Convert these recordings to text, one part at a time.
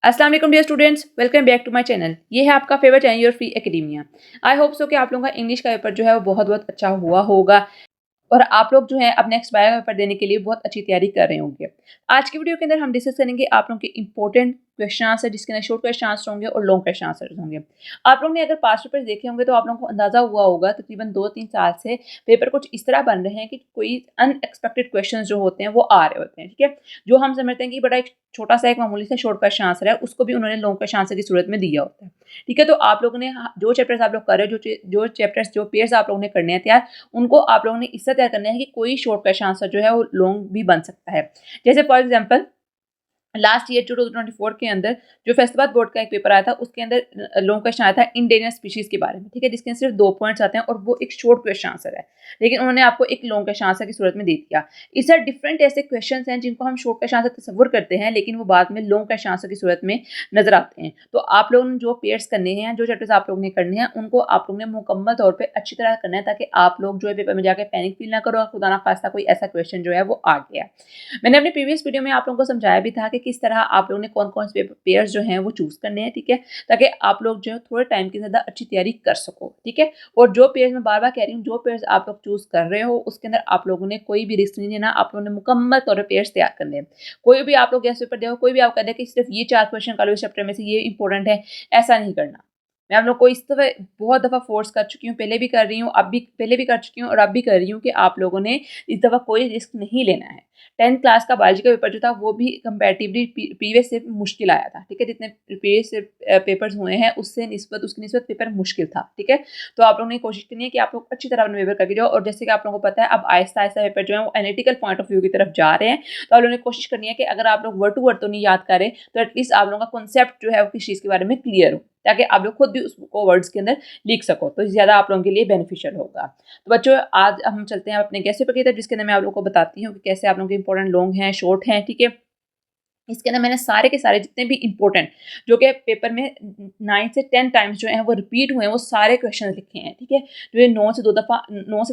अस्सलाम वालेकुम dear students, welcome back to my channel. ये है आपका favourite channel your free academia. I hope so कि आप लोगों का इंग्लिश का पेपर जो है वो बहुत बहुत अच्छा हुआ होगा और आप लोग जो है अब नेक्स्ट बायो पेपर देने के लिए बहुत अच्छी तैयारी कर रहे होंगे। आज की वीडियो के अंदर हम डिस्कस करेंगे आप लोगों के इंपॉर्टेंट क्वेश्चन आंसर, जिसके अंदर शॉर्ट क्वेश्चन आंसर होंगे और लॉन्ग क्वेश्चन आंसर होंगे। आप लोगों ने अगर पास्ट पेपर देखे होंगे तो आप लोगों को अंदाजा हुआ होगा तकरीबन 2-3 साल से पेपर कुछ इस तरह बन रहे हैं कि कोई अनएक्सपेक्टेड क्वेश्चन जो होते हैं वो आ रहे होते हैं। ठीक है, जो हम समझते हैं कि बड़ा एक छोटा सा एक मामूली सा शॉर्ट क्वेश्चन आंसर है, उसको भी उन्होंने लॉन्ग क्वेश्चन आंसर की सूरत में दिया होता है। ठीक है, तो आप लोगों ने जो चैप्टर्स आप लोग कर रहे हो, जो चैप्टर्स जो पेयर्स आप लोगों ने करने हैं तैयार, उनको आप लोगों ने इससे तैयार करना है कि कोई शॉर्ट क्वेश्चन आंसर जो है वो लॉन्ग भी बन सकता है। जैसे फॉर एग्जांपल लास्ट ईयर 2024 के अंदर जो फैसलाबाद बोर्ड का एक पेपर आया था, उसके अंदर लॉन्ग क्वेश्चन आया था इंडेंजर्ड स्पीशीज के बारे में। ठीक है, जिसके अंदर सिर्फ 2 पॉइंट्स आते हैं और वो एक शॉर्ट क्वेश्चन आंसर है, लेकिन उन्होंने आपको एक लॉन्ग क्वेश्चन आंसर की सूरत में दे दिया। इससे डिफरेंट ऐसे क्वेश्चन हैं जिनको हम शॉर्ट क्वेश्चन आंसर तस्वुर करते हैं, लेकिन वो बाद में लॉन्ग क्वेश्चन आंसर की सूरत में नजर आते हैं। तो आप लोगों ने जो पेयर्स करने हैं, जो चैप्टर्स आप लोगों ने करने हैं, उनको आप लोगों ने मुकम्मल तौर पर अच्छी तरह करना है, ताकि आप लोग जो है पेपर में जाकर पैनिक फील ना करो, खुदा ना खास्ता कोई ऐसा क्वेश्चन जो है वो आ गया। मैंने अपने प्रीवियस वीडियो में आप लोगों को समझाया भी था कि किस तरह आप लोगों ने कौन कौन से पेयर्स जो हैं वो चूज करने हैं। ठीक है, ताकि आप लोग जो है थोड़े टाइम की ज़्यादा अच्छी तैयारी कर सको। ठीक है, और जो पेयर्स मैं बार बार कह रही हूँ, जो पेयर्स आप लोग चूज कर रहे हो उसके अंदर आप लोगों ने कोई भी रिस्क नहीं लेना, आप लोगों ने मुकम्मल तौर पर पेयर्स तैयार करने हैं। कोई भी आप लोग गैस पेपर देखो, कोई भी आप कह दे कि सिर्फ ये 4 क्वेश्चन कर लो इस चैप्टर में से, ये इंपॉर्टेंट है, ऐसा नहीं करना। मैं आप लोग को इस दफ़ा बहुत दफ़ा फोर्स कर चुकी हूँ, पहले भी कर रही हूँ, अब भी पहले भी कर चुकी हूँ और अब भी कर रही हूँ कि आप लोगों ने इस दफ़ा कोई रिस्क नहीं लेना है। 10th क्लास का बायोलॉजी का पेपर जो था वो भी कंपैरेटिवली प्रीवियस से मुश्किल आया था। ठीक है, जितने प्रीवियस से पेपर्स हुए हैं उसकी निस्बत पेपर मुश्किल था। ठीक है, तो आप लोगों ने कोशिश करनी है कि आप लोग अच्छी तरह अपना पेपर करके जाओ। और जैसे कि आप लोगों को पता है अब आहिस्ता आहिस्ता पेपर जो है वो एनालिटिकल पॉइंट ऑफ व्यू की तरफ जा रहे हैं, तो आप लोगों ने कोशिश करनी है कि अगर आप लोग वर्ड टू वर्ड तो नहीं याद करें, तो एटलीस्ट आप लोगों का कॉन्सेप्ट जो है वो किस चीज़ के बारे में क्लियर हो, ताकि आप लोग खुद भी उसको वर्ड्स के अंदर लिख सको, तो ज़्यादा आप लोगों के लिए बेनिफिशियल होगा। तो बच्चों, आज हम चलते हैं अपने गैस पेपर की तरफ, जिसके अंदर मैं आप लोगों को बताती हूँ कि कैसे आप लोगों के इंपॉर्टेंट लॉन्ग हैं, शॉर्ट हैं। ठीक है, इसके अंदर मैंने सारे के सारे जितने भी इंपॉर्टेंट जो कि पेपर में 9 से 10 टाइम्स जो हैं वो रिपीट हुए हैं, वो सारे क्वेश्चन लिखे हैं। ठीक है, जो ये 9 से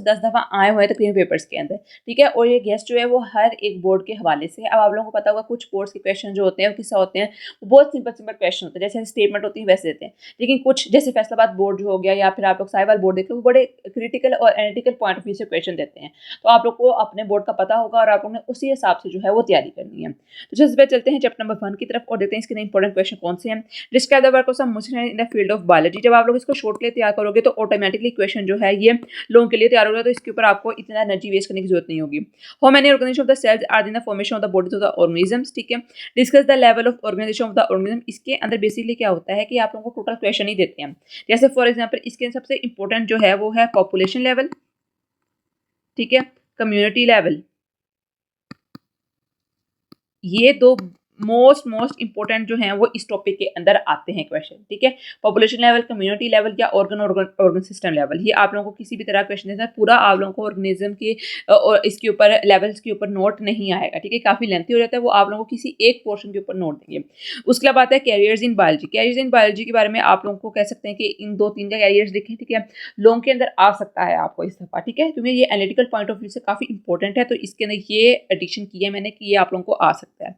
10 दफ़ा आए हुए हैं तकरीबन पेपर्स के अंदर। ठीक है, और ये गेस्ट जो है वो हर एक बोर्ड के हवाले से। अब आप लोगों को पता होगा कुछ बोर्ड्स के क्वेश्चन जो होते हैं वो किस्सा होते हैं, वो बहुत सिंपल सिंपल क्वेश्चन होते हैं, जैसे स्टेटमेंट होती है वैसे देते हैं। लेकिन कुछ जैसे फैसलाबाद बोर्ड जो हो गया, या फिर आप लोग साहिवाल बोर्ड देख लो, वो बड़े क्रिटिकल और एनालिटिकल पॉइंट ऑफ व्यू से क्वेश्चन देते हैं। तो आप लोग को अपने बोर्ड का पता होगा और आप लोगों ने उसी हिसाब से जो है वो तैयारी करनी है। तो सबसे पहले चलते हैं चैप्टर नंबर 1 की तरफ और देखते हैं इसके इंपॉर्टेंट क्वेश्चन कौन से हैं। Describe the work of some Muslim in the field of biology. जब आप लोग इसको शॉर्ट के लिए तैयार करोगे तो ऑटोमेटिकली क्वेश्चन जो है ये लॉन्ग के लिए तैयार होगा, तो इसके ऊपर आपको इतना एनर्जी वेस्ट करने की जरूरत नहीं होगी। How many organisation of the cells are in the formation of the bodies of the organisms. ठीक है, discuss the level of organisation of the organism. इसके अंदर बेसिकली क्या होता है कि आप लोगों को टोटल क्वेश्चन ही देते हैं। जैसे फॉर एग्जाम्पल इसके सबसे इंपॉर्टेंट जो है वो है पॉपुलेशन लेवल, ठीक है, कम्युनिटी लेवल। ये दो मोस्ट इंपॉर्टेंट जो हैं वो इस टॉपिक के अंदर आते हैं क्वेश्चन। ठीक है, पॉपुलेशन लेवल, कम्युनिटी लेवल या ऑर्गन सिस्टम लेवल। ये आप लोगों को किसी भी तरह क्वेश्चन देना है, पूरा आप लोगों को ऑर्गेनिज्म के और इसके ऊपर लेवल्स के ऊपर नोट नहीं आएगा। ठीक है, काफ़ी लेंथी हो जाता है, वो आप लोगों को किसी एक पोर्शन के ऊपर नोट देंगे। उसके बाद आता है carriers in biology. Carriers in biology के बारे में आप लोगों को कह सकते हैं कि इन 2-3 का कैरियर्स लिखें। ठीक है, लॉन्ग के अंदर आ सकता है आपको इस दफ़ा। ठीक है, क्योंकि ये एनालिटिकल पॉइंट ऑफ व्यू से काफ़ी इंपॉर्टेंट है, तो इसके अंदर ये एडिशन की है मैंने कि ये आप लोगों को आ सकता है।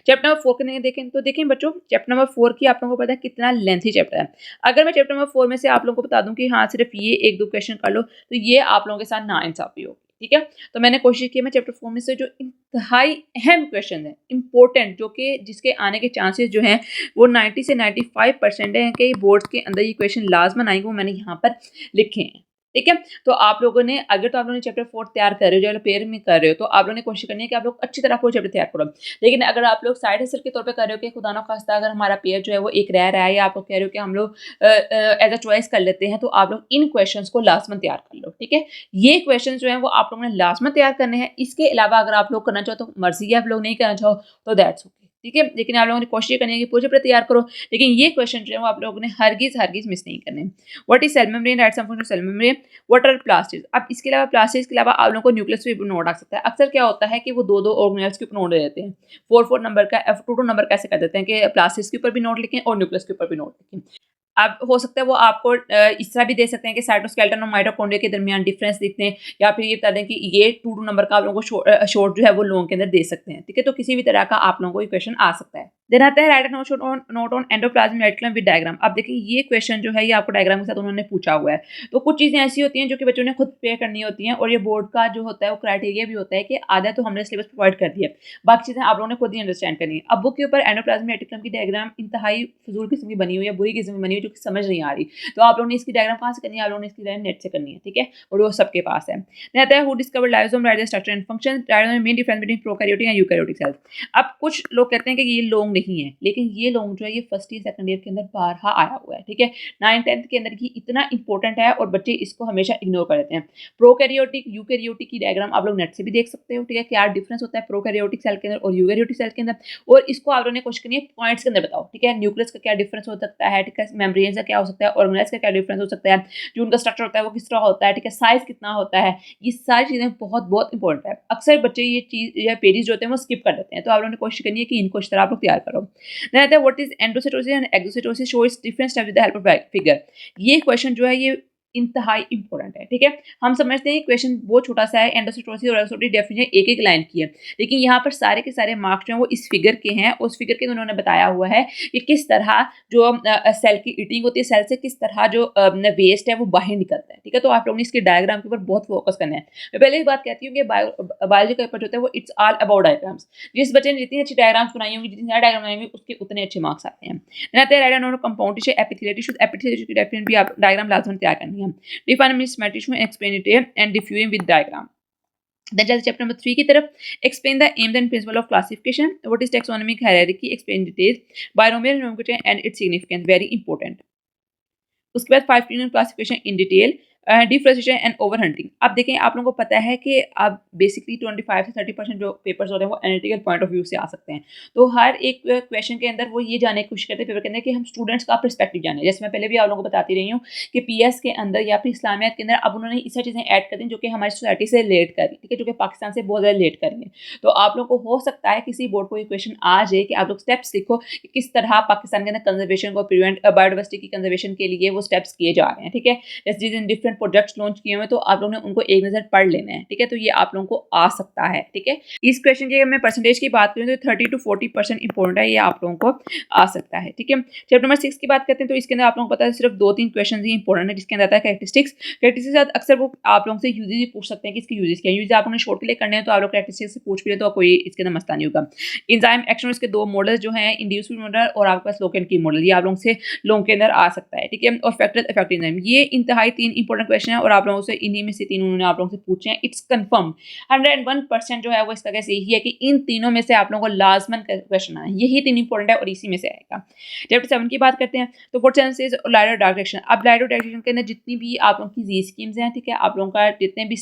चैप्टर नंबर 4 के देखें तो देखें बच्चों, चैप्टर नंबर 4 की आप लोगों को पता है कितना लेंथी चैप्टर है। अगर मैं चैप्टर नंबर 4 में से आप लोगों को बता दूं कि हाँ सिर्फ ये 1-2 क्वेश्चन कर लो, तो ये आप लोगों के साथ नाइंसाफी होगी। ठीक है, तो मैंने कोशिश की मैं चैप्टर 4 में से जो इंतहाई अहम क्वेश्चन है, इंपॉर्टेंट, जो कि जिसके आने के चांसेस जो हैं वो 90 से 95% है कि बोर्ड्स के अंदर ये क्वेश्चन लाजमन आएंगे, वो मैंने यहाँ पर लिखे हैं। ठीक है, तो आप लोगों ने अगर तो आप लोगों ने चैप्टर 4 तैयार कर रहे हो, जो पेयर में कर रहे हो, तो आप लोगों ने कोशिश करनी है कि आप लोग अच्छी तरह पूरा चैप्टर तैयार करो। लेकिन अगर आप लोग साइड हसल के तौर पे कर रहे हो कि खुदा ना खास्ता अगर हमारा पेयर जो है वो एक रह रहा है, या आप लोग कह रहे हो कि हम लोग एज अ चॉइस कर लेते हैं, तो आप लोग इन क्वेश्चंस को लाजमन तैयार कर लो। ठीक है, ये क्वेश्चन जो है वो आप लोगों ने लाजमन तैयार करने हैं। इसके अलावा अगर आप लोग करना चाहो तो मर्जी है, आप लोग नहीं करना चाहो तो दैट्स ओके। ठीक है, लेकिन आप लोगों ने कोशिश करनी है कि पूरे पेपर तैयार करो, लेकिन ये क्वेश्चन जो है वो आप लोगों ने हरगिज मिस नहीं करने। What is cell membrane, write some function cell membrane, what are plastids. अब इसके अलावा प्लास्टिड्स के अलावा आप लोगों को न्यूक्लियस पे नोट आ सकता है। अक्सर क्या होता है कि वो 2-2 ऑर्गेनेल्स के ऊपर नोट दे देते हैं, 4-4 नंबर का, 2-2 नंबर कैसे कर देते हैं कि प्लास्टिड्स के ऊपर भी नोट लिखें और न्यूक्लियस के ऊपर भी नोट लिखें। अब हो सकता है वो आपको इस तरह भी दे सकते हैं कि साइटोस्केलेटन और माइटोकॉन्ड्रिया के दरमियान डिफरेंस दिखते हैं, या फिर ये बता दें कि ये 2-2 नंबर का आप लोगों को शॉर्ट जो है वो लॉन्ग के अंदर दे सकते हैं। ठीक है, तो किसी भी तरह का आप लोगों को ये क्वेश्चन आ सकता है। देन आता है right a note on endoplasmic reticulum with diagram. अब देखिए ये क्वेश्चन जो है ये आपको डायग्राम के साथ उन्होंने पूछा हुआ है। तो कुछ चीज़ें ऐसी होती हैं जो कि बच्चों ने खुद प्रिपेयर करनी होती हैं, और ये बोर्ड का जो होता है वो क्राइटेरिया भी होता है कि आधा तो हमने सिलेबस प्रोवाइड कर दिया, बाकी चीज़ें आप लोगों ने खुद ही अंडरस्टैंड करनी है। अब बुक के ऊपर एंडोप्लाज्मिक रेटिकुलम की डायग्राम इंतहाई फजूल किस्म की बनी हुई है, बुरी किस्म की बनी हुई है, जो कि समझ नहीं आ रही। तो आप लोगों ने इसकी डायग्राम कहाँ से करनी है? आप लोगों ने इसकी डायग्राम नेट से करनी है, ठीक है, और वो सबके पास है। देन आता है who discovered lysosome, right the structure and function, right the main difference between prokaryotic and eukaryotic cells. अब कुछ लोग कहते हैं कि ये लॉन्ग नहीं है, लेकिन ये लॉन्ग जो है ये फर्स्ट ईयर सेकंड ईयर के अंदर बारहा आया हुआ है, ठीक है, 9th-10th के अंदर की इतना इंपॉर्टेंट है और बच्चे इसको हमेशा इग्नोर कर देते हैं। प्रोकैरियोटिक यूकैरियोटिक की डायग्राम आप लोग नेट से भी देख सकते हो, ठीक है, क्या डिफरेंस होता है प्रोकैरियोटिक सेल के अंदर और यूकैरियोटिक सेल के अंदर, और इसको आप लोगों ने क्वेश्चन करनी है पॉइंट्स के अंदर बताओ, ठीक है, न्यूक्लियस का क्या डिफरेंस हो सकता है, ठीक है, मेम्ब्रेन का क्या हो सकता है, ऑर्गेनेल्स का क्या डिफरेंस हो सकता है, जो उनका स्ट्रक्चर होता है वो किस तरह होता है, ठीक है, साइज कितना होता है, ये सारी चीजें बहुत बहुत इंपॉर्टेंट है। अक्सर बच्चे ये चीज या पेजेस जो होते हैं वो स्किप कर देते हैं, तो आप लोगों ने कोशिश करनी है कि इनको इस तरह आप लोग तैयार करो। देन आता है what is endocytosis and exocytosis, show it's different step with the help of figure. ये क्वेश्चन जो है ये इंतहाई इंपॉर्टेंट है, ठीक है। हम समझते हैं क्वेश्चन बहुत छोटा सा है, एंडोसाइटोसिस और एक्सोसाइटोसिस डेफिनेशन एक एक लाइन की है, लेकिन यहाँ पर सारे के सारे मार्क्स जो है वो इस फिगर के हैं, उस फिगर के उन्होंने बताया हुआ है कि किस तरह जो सेल की ईटिंग होती है, सेल से किस तरह जो वेस्ट है वो बाहर निकलता है, ठीक है। तो आप लोगों ने इसके डायग्राम के ऊपर बहुत फोकस करना है। मैं पहले ही बात कहती हूँ कि बायोलॉजी का पेपर जो होता है वो इट्स ऑल अबाउट डायग्राम्स। जिस बच्चे ने जितनी अच्छी डायग्राम्स बनाई होंगी, जितनी सारी डायग्राम बनाई होंगी, उसके उतने अच्छे मार्क्स आते हैं। Compound tissue, epithelial tissue, epithelial tissue की डेफिनेट भी आप डायग्राम लाजमन तैयार करनी है। Define mismatch issue and explain it and diffuse with diagram. Then चलते chapter number 3 की तरफ. Explain the aims and principle of classification. What is taxonomic hierarchy? Explain details. Binomial nomenclature and its significance. Very important. उसके बाद 5 classification in detail, differentiation and over hunting. अब देखें आप लोगों को पता है कि अब बेसिकली 25 से 30% जो पेपर्स होते हैं वो एनालिटिकल पॉइंट ऑफ व्यू से आ सकते हैं। तो हर एक क्वेश्चन के अंदर वो ये जानने की कोशिश करते हैं पेपर के अंदर कि हम स्टूडेंट्स का पर्सपेक्टिव जाने। जैसे मैं पहले भी आप लोगों को बताती रही हूँ कि पीएस के अंदर या फिर इस्लामियात के अंदर अब उन्होंने इस चीज़ें ऐड कर दी जो कि हमारी सोसाइटी से रिलेट कर रही, ठीक है, जो कि पाकिस्तान से बहुत ज़्यादा रिलेट कर रही है। तो आप लोग को हो सकता है किसी बोर्ड को ये क्वेश्चन आ जाए कि आप लोग स्टेप्स लिखो कि किस तरह पाकिस्तान के अंदर कंजर्वेशन को प्रिवेंट, बायोडाइवर्सिटी की कंजर्वेशन के लिए वो स्टेप्स किए जा रहे हैं, ठीक है। जैसे जिन डिफरेंट प्रोजेक्ट्स लॉन्च किए हुए तो आप लोगों ने उनको एक नज़र पढ़ लेना है, ठीक है। तो ये आप लोगों को आ सकता है, ठीक है। इस क्वेश्चन की अगर मैं परसेंटेज की बात करूँ तो 30 to 40% इंपॉर्टेंट है, ये आप लोगों को आ सकता है, ठीक है। चैप्टर नंबर 6 की बात करते हैं तो इसके अंदर आप लोगों को पता है सिर्फ 2-3 क्वेश्चन ही इंपॉर्टेंट है, जिसके अंदर आता है कैरेक्टरिस्टिक्स। कैरेक्टरिस्टिक्स के साथ अक्सर वो आप लोगों से यूजेस भी पूछ सकते हैं कि इसके यूजेस क्या है। यूजेस आप लोगों ने शॉर्ट के लिए करने हैं तो आप लोग कैरेक्टरिस्टिक्स से पूछ भी ले तो कोई इसके अंदर मसला नहीं होगा। एंजाइम एक्शन इसके 2 मॉडल्स जो हैं, इंड्यूस्ड मॉडल और आपके पास लोकेंट की मॉडल, ये आप लोगों से लोगों के अंदर आ सकता है, ठीक है। और फैक्टर इफेक्टिव एंजाइम, ये इंतहाई 3 इंपॉर्टेंट क्वेश्चन है और आप लोगों से इन्हीं में से 3 उन्होंने आप लोगों से पूछे हैं। इट्स कंफर्म 101% जो है वो इसका कैसे यही है कि इन तीनों में से आप लोगों को लाजमन क्वेश्चन आए, यही 3 इंपॉर्टेंट है और इसी में से आएगा। चैप्टर 7 की बात करते हैं तो फोर्थ सेंस लाइट और डार्क डायरेक्शन। अब लाइट और डार्क डायरेक्शन के अंदर जितनी भी आप लोगों की जी स्कीम्स हैं, ठीक है, आप लोगों का जितने भी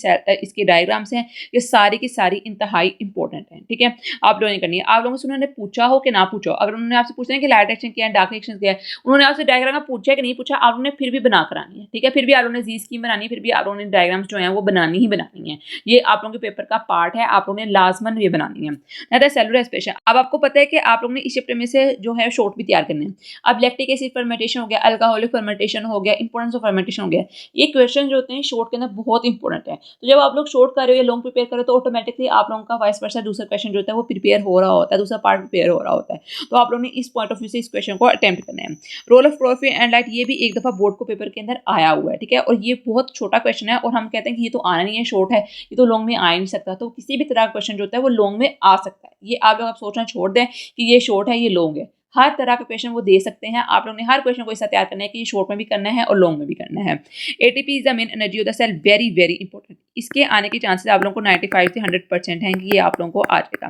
इसके डायग्राम्स हैं, ये सारी की सारी इंतहाई इंपॉर्टेंट है, ठीक है। आप लोगों ने करनी है। आप लोगों से उन्होंने पूछा हो कि ना पूछो, अगर उन्होंने आपसे पूछना है कि लाइट डायरेक्शन क्या है, डार्क डायरेक्शन क्या है, उन्होंने आपसे डायग्राम पूछा है कि नहीं पूछा, आप लोगों ने फिर भी बना करानी है, ठीक है। फिर भी आप लोगों ने जी स्कीम बनानी है, फिर भी आप लोगों ने डायग्राम्स जो है वो बनानी ही बनानी है। ये आप लोगों के पेपर का पार्ट है, आप लोगों ने लाजमन ये बनानी है। सेलुलर रेस्पिरेशन, अब आपको पता है कि आप लोगों ने इस चैप्टर में से जो है शॉर्ट भी तैयार करने हैं। अब लैक्टिक एसिड फर्मेंटेशन हो गया, अल्कोहलिक फर्मेंटेशन हो गया, इंपॉर्टेंस ऑफ फर्मेंटेशन हो गया, ये क्वेश्चन जो होते हैं शॉर्ट के अंदर बहुत इंपॉर्टेंट है। तो जब आप लोग शॉर्ट कर रहे हो या लॉन्ग प्रिपेयर कर रहे हो तो ऑटोमेटिकली आप लोगों का वाइस वर्सा दूसरा क्वेश्चन जो होता है वो प्रिपेयर हो रहा होता है, दूसरा पार्ट प्रिपेयर हो रहा होता है। तो आप लोगों ने इस पॉइंट ऑफ व्यू से इस क्वेश्चन को अटेम्प्ट करना है। Role of chlorophyll and light, ये भी एक दफा बोर्ड को पेपर के अंदर आया हुआ है, ठीक है, और ये बहुत छोटा क्वेश्चन है और हम कहते हैं कि ये तो आना नहीं है, शॉर्ट है, ये तो लॉन्ग में आ ही नहीं सकता। तो किसी भी तरह का क्वेश्चन जो होता है वो लॉन्ग में आ सकता है। ये आप लोग सोचना छोड़ दें कि ये शॉर्ट है ये लॉन्ग है, हर तरह का क्वेश्चन वो दे सकते हैं। आप लोगों ने हर क्वेश्चन को ऐसा तैयार करना है कि शॉर्ट में भी करना है और लॉन्ग में भी करना है। ATP is the main energy of the cell, very very important. इसके आने के चांसेस आप लोगों को 95 से 100% हैं कि ये आप लोगों को आ जाएगा।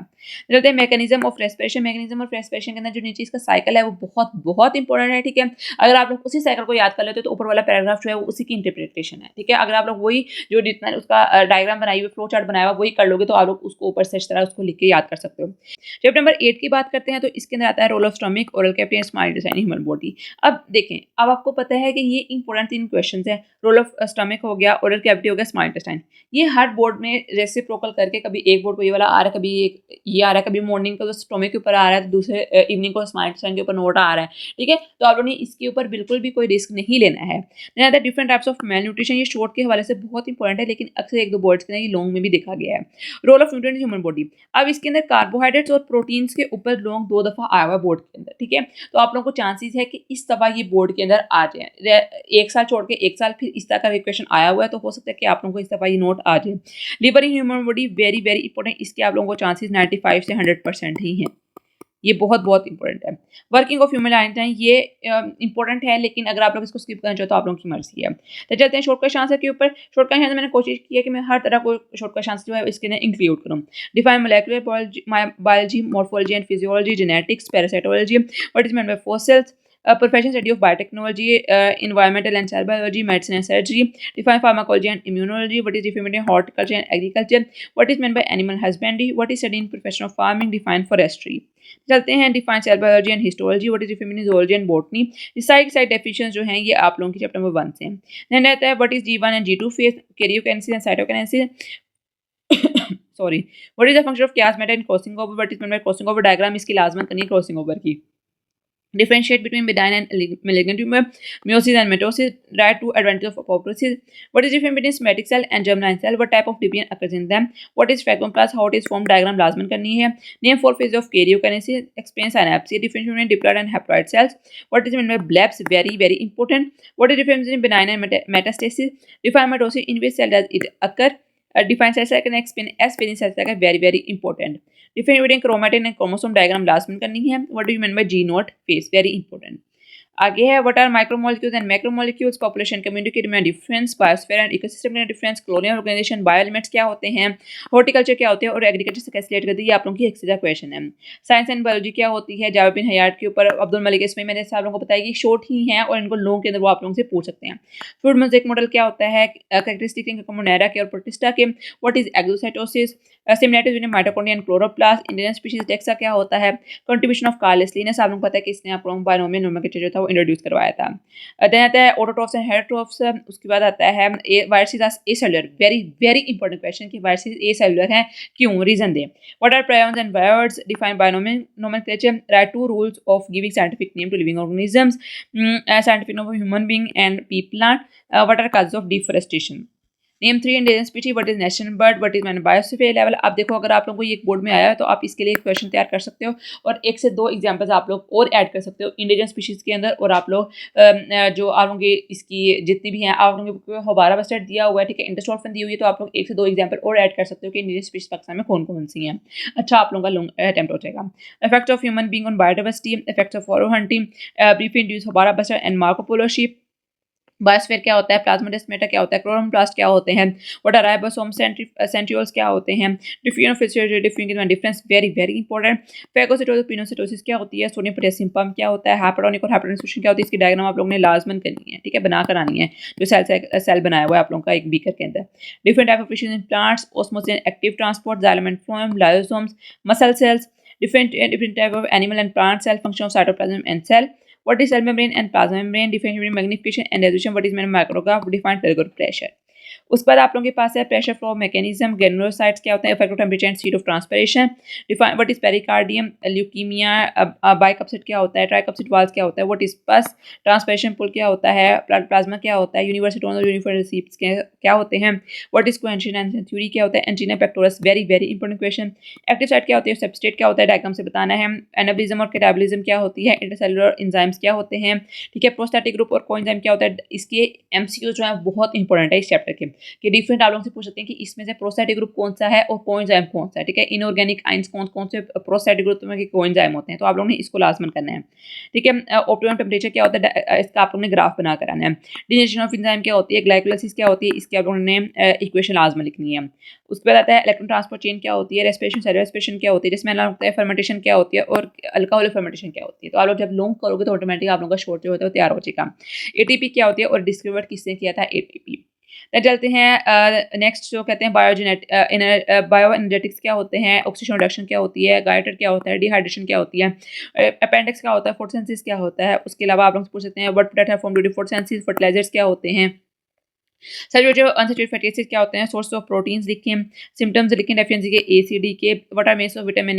चलते हैं mechanism of respiration. Mechanism of respiration के अंदर जो नीचे इसका साइकिल है वो बहुत बहुत इंपॉर्टेंट है, ठीक है। अगर आप लोग उसी साइकिल को याद कर लेते हो तो ऊपर वाला पैराग्राफ जो है वो उसी की इंटरप्रिटेशन है, ठीक है। अगर आप लोग वही जो जितना उसका डायग्राम बनाई हुई, फ्लो चार्ट बनाया हुआ वही कर लोगे तो आप लोग उसको ऊपर से इस तरह उसको लिख के याद कर सकते हो। चैप्टर नंबर 8 की बात करते हैं तो इसके अंदर आता है role of stomach, oral cavity, smile design, human body. अब देखें, अब आपको पता है कि ये इंपॉर्टेंट 3 क्वेश्चंस हैं। रोल ऑफ स्टमक हो गया, ओरल कैविटी हो गया, स्माइल डिजाइन। ये हर बोर्ड में रेसिप्रोकल करके कभी एक बोर्ड को ये वाला आ रहा है, कभी एक ये आ रहा है, कभी मॉर्निंग को स्टोमक के ऊपर आ रहा है, तो दूसरे इवनिंग को स्मार्ट सन के ऊपर नोट आ रहा है, ठीक है। तो आप लोगों ने इसके ऊपर बिल्कुल भी कोई रिस्क नहीं लेना है। Different types of male nutrition, ये शॉर्ट के हवाले से बहुत इंपॉर्टेंट है, लेकिन अक्सर एक दो बोर्ड्स के अंदर ये लॉन्ग में भी देखा गया है। Role of nutrient in human body, अब इसके अंदर कार्बोहाइड्रेट्स और प्रोटीन्स के ऊपर लॉन्ग 2 दफा आया हुआ बोर्ड के अंदर, ठीक है। तो आप लोगों को चांसेस है कि इस दफा ये बोर्ड के अंदर आ जाए, एक साल छोड़ के एक साल फिर इस तरह का क्वेश्चन आया हुआ है, तो हो सकता है कि आप लोगों को इस दफा ये नोट आ जाए। लिवर इन human body very very important, इसके आप लोगों को चांसेस 95 से 100% ही हैं। ये बहुत बहुत इंपॉर्टेंट है। वर्किंग ऑफ ह्यूमन आइडेंटिटी ये इंपॉर्टेंट है, लेकिन अगर आप लोग इसको स्किप करना चाहो तो आप लोगों की मर्जी है। तो चलते हैं शॉर्ट क्वेश्चन आंसर के ऊपर। शॉर्ट क्वेश्चन मैंने कोशिश की है कि मैं हर तरह को शॉर्ट क्वेश्चन आंसर जो है इसके अंदर इंक्लूड करूँ। Define molecular biology, morphology and physiology, genetics, parasitology, what is meant by fossils, professional study of biotechnology, environmental and cell biology, medicine and surgery. Define pharmacology and immunology. What is different between horticulture and agriculture? What is meant by animal husbandry? What is studied in profession of farming? Define forestry. चलते हैं define cell biology and histology, what is different between zoology and botany. ये side definitions जो हैं ये आप लोगों की chapter number 1 से हैं। देन रहता है what is G1 and G2 phase, karyokinesis and cytokinesis. Sorry, what is the function of chiasm in crossing over, what is meant by crossing over diagram, इसकी लाजमत करनी है क्रॉसिंग ओवर की। Differentiate between benign and malignant tumor, meiosis and mitosis, right to advantage of apoptosis. What is difference between somatic cell and germline cell? What type of division occurs in them? What is phagocytosis? How it is formed? Diagram लाजमन करनी है। Name 4 phases of karyokinesis. Explain synapse. Difference between diploid and haploid cells. What is meant by blebs? Very very important. What is difference between benign and metastasis? Define mitosis. In which cell does it occur? Define cell cycle and explain S within cell cycle. Very very important. Difference between chromatin and chromosome diagram last में करनी है। What do you mean by G nought phase? Very important. आगे है what are micromolecules and macromolecules, population community में difference, biosphere and ecosystem में difference, colonial organisation, bio elements क्या होते हैं, हॉर्टिकल्चर क्या होते हैं और एग्रीकल्चर से कैसे रिलेट करती है, ये आप लोगों की एक सीधा क्वेश्चन है। साइंस एंड बायोलॉजी क्या होती है, जावेद बिन हयात के ऊपर अब्दुल मलिक, इसमें मैंने आप लोगों को बताया कि शॉर्ट ही है और इनको लॉन्ग के अंदर वो आप लोगों से पूछ सकते हैं। फ्लूइड मोज़ेक मॉडल क्या होता है, कैरेक्टरिस्टिक कॉमोनेरा के और प्रोटिस्टा के, what is exocytosis, similarities between mitochondria and chloroplast, Indian species DEXA क्या होता है, कंट्रीब्यूशन ऑफ कार्लेस लिनस, आप लोगों को पता है कि इसने आप लोगों को बायनोमियल नोमेनक्लेचर जो था वो इंट्रोड्यूस करवाया था। देन आता है ऑटोट्रॉफ्स एंड हेटेरोट्रॉफ्स, उसके बाद आता है viruses are acellular, very very important question कि वायरसेस एसेलुलर हैं क्यों, रीजन दे। What are prions and viroids, define binomial nomenclature, write 2 rules of giving scientific name to living organisms, scientific name of human being and P plant, what are causes of deforestation. Name 3 Indian species, what is national bird, what is man biosphere level. आप देखो अगर आप लोगों को ये एक board में आया है तो आप इसके लिए एक क्वेश्चन तैयार कर सकते हो और 1 से 2 एग्जांपल्स आप लोग और ऐड कर सकते हो इंडियन स्पीशीज के अंदर, और आप लोग जो आप लोगों की इसकी जितनी भी हैं आप लोगों को हवारा बस्टेड दिया हुआ है, ठीक है, इंटरस्टॉल्फन दी हुई है, तो आप लोग 1 से 2 एग्जांपल और ऐड कर सकते हो कि इंडियन स्पीशीज पाकिस्तान में कौन कौन सी हैं। अच्छा, आप लोगों का लॉन्ग अटेम्प्ट हो जाएगा। Effect of human being on biodiversity, effects of fur hunting, briefly induce houbara bustard and Marco Polo sheep, biosphere क्या होता है, प्लाज्मोडेस्माटा क्या होता है, क्लोरोप्लास्ट क्या होते हैं, व्हाट आर राइबोसोम, सेंट्रियोल्स क्या होते हैं, डिफ्यूजन ऑफ फिजियोलॉजी, डिफ्यूजन में difference very very important, phagocytosis pinocytosis क्या होती है, सोडियम पोटेशियम पंप क्या होता है, हाइपरटोनिक और हाइपरटेंशन क्या होती है, इसकी डायग्राम आप लोगों ने लाजमन करनी है, ठीक है, बना कर आनी है, जो सेल बनाया हुआ है आप लोगों का एक बीकर के अंदर। Different type of fishes in plants, osmosis and active transport, xylem and phloem, lysosomes, muscle cells, different type of animal and plant cell, function of cytoplasm and cell, what is cell membrane and plasma membrane, difference between magnification and resolution, what is micrograph, define telegraph pressure। उस बाद आप लोगों के पास है pressure flow mechanism, granulocytes क्या होता है, effect of temperature and speed of transpiration, define what is pericardium, leukaemia, bicuspid क्या होता है, ट्राइकप्सिड वाल्स क्या होता है, what is pus, transpiration pull क्या होता है, प्लाज्मा क्या होता है, यूनिवर्सिटोन और यूनिवर्सिटीज क्या होते हैं, what is cohesion and theory क्या होता है, angina pectoris, very very important question. Active site क्या होती है, सबस्ट्रेट क्या होता है, डायग्राम से बताना है। एनाबॉलिज्म और कैटाबॉलिज्म क्या होती है, इंटरसेलुलर एंजाइम्स क्या होते हैं, ठीक है, प्रोस्टैटिक ग्रुप और कोएंजाइम क्या होता है। इसके एमसीक्यू जो है बहुत इंपॉर्टेंट है इस चैप्टर के, कि डिफरेंट आप लोगों से पूछ सकते हैं कि इसमें से प्रोस्टैटिक ग्रुप कौन सा है और कोएंजाइम कौन सा है, ठीक है, इनऑर्गेनिक आइंस कौन कौन से प्रोस्टैटिक ग्रुप में कोएंजाइम होते हैं, तो आप लोगों ने इसको लाजमन करना है, ठीक है। ऑप्टिमम टेम्परेचर क्या होता है, इसका आप लोगों ने ग्राफ बना कराना है। डिजेनेरेशन ऑफ एंजाइम क्या होती है, ग्लाइकोलाइसिस क्या होती है, इसकी आप लोगों ने इक्वेशन लाजमन लिखनी है। उसके बाद आता है इलेक्ट्रॉन ट्रांसपोर्ट चेन क्या होती है, रेस्पिरेशन सेलुलर रेस्पिरेशन क्या होती है, जिसमें लगता है फर्मेंटेशन क्या होती है और अल्कोहलिक फर्मेंटेशन क्या होती है। तो आप लोग जब लॉन्ग करोगे तो ऑटोमेटिक आप लोगों का शॉर्ट जो होता है वो तैयार हो जाएगा। एटीपी क्या होती है और डिस्कवर किसने किया था, एटीपी। चलते हैं नेक्स्ट जो कहते हैं बायो एनर्जेटिक्स क्या होते हैं, ऑक्सीजन रिडक्शन क्या होती है, गाइटर क्या होता है, डिहाइड्रेशन क्या होती है, अपेंडिक्स क्या होता है, फोटोसिंथेसिस क्या होता है। उसके अलावा आप लोग पूछ सकते हैं व्हाट प्रोडक्ट है form due to photosynthesis, fertilisers क्या होते हैं, सर जो अनसैचुरेटेड फैटी एसिड क्या होते हैं, सोर्स ऑफ प्रोटीन्स लिखें, सिम्टम्स लिखें डेफिशिएंसी के ए सी डी के, what are means of vitamin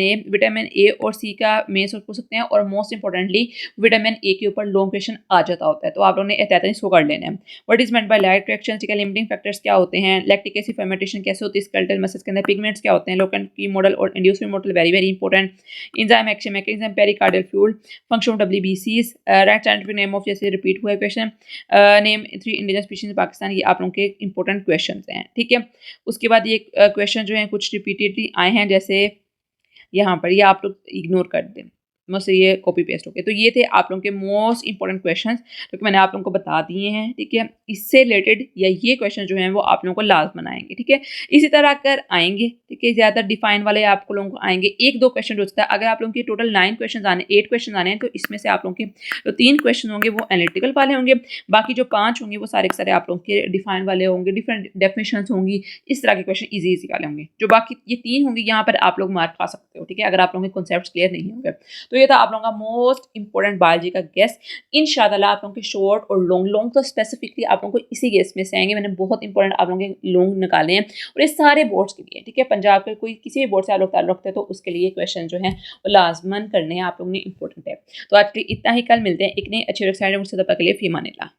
A और सी का मेन्स ऑफ पूछ सकते हैं, और मोस्ट इंपॉर्टेंटली विटामिन ए के ऊपर लॉन्ग क्वेश्चन आ जाता होता है, तो आप लोगों ने एहतियातन इसको कर लेना है। What is meant by light reaction, ठीक है, लिमिटिंग फैक्टर्स क्या होते हैं, लैक्टिक एसिड फर्मेंटेशन कैसे होती है स्केलेटल मसल्स के अंदर, पिगमेंट्स क्या होते हैं, लोकेंट की मॉडल और inducement model very very important, enzyme action mechanism, pericardial fluid, function of डब्ल्यूबीसीज, राइट साइंटिफिक नेम ऑफ, जैसे रिपीट हुआ है question, name 3 indigenous species in Pakistan, ये आप लोगों के इंपॉर्टेंट क्वेश्चन हैं, ठीक है। उसके बाद ये क्वेश्चन जो है कुछ रिपीटेडली आए हैं, जैसे यहाँ पर, ये आप लोग इग्नोर कर दें, मुझसे ये कॉपी पेस्ट हो गए। तो ये थे आप लोगों के मोस्ट इंपॉर्टेंट क्वेश्चन जो कि मैंने आप लोगों को बता दिए हैं, ठीक है। इससे रिलेटेड या ये क्वेश्चन जो हैं वो आप लोगों को लाजमन आएंगे, ठीक है। इसी तरह अगर आएंगे, ठीक है, ज़्यादातर डिफाइन वाले आपको लोगों को आएंगे, एक दो क्वेश्चन जो होता है। अगर आप लोगों की टोटल 9 क्वेश्चन आने 8 क्वेश्चन आने हैं, तो इसमें से आप लोगों के जो 3 क्वेश्चन होंगे वो एनालिटिकल वाले होंगे, बाकी जो 5 होंगे वो सारे के सारे आप लोगों के डिफाइन वाले होंगे, डिफरेंट डेफिनेशन होंगी, इस तरह के क्वेश्चन ईजी वाले होंगे। जो बाकी ये 3 होंगे यहाँ पर आप लोग मार्क पा सकते हो, ठीक है, अगर आप लोगों के कॉन्सेप्ट क्लियर नहीं होंगे। तो ये था आप लोगों का मोस्ट इंपॉर्टेंट बायोलॉजी का गेस। इंशाल्लाह आप लोगों के शॉर्ट और लॉन्ग तो स्पेसिफिकली आप लोगों को इसी गेस में से आएंगे। मैंने बहुत इंपॉर्टेंट आप लोगों के लॉन्ग निकाले हैं, और ये सारे बोर्ड्स के लिए, ठीक है। पंजाब के कोई किसी भी बोर्ड से आप लोग ताल्लुक रखते हैं तो उसके लिए क्वेश्चन जो है वो लाजमन करने हैं आप लोगों ने, इंपॉर्टेंट है। तो आज के इतना ही, कल मिलते हैं एक नई अच्छी वेबसाइट, मुझसे तब तक के लिए फी मानिल्लाह।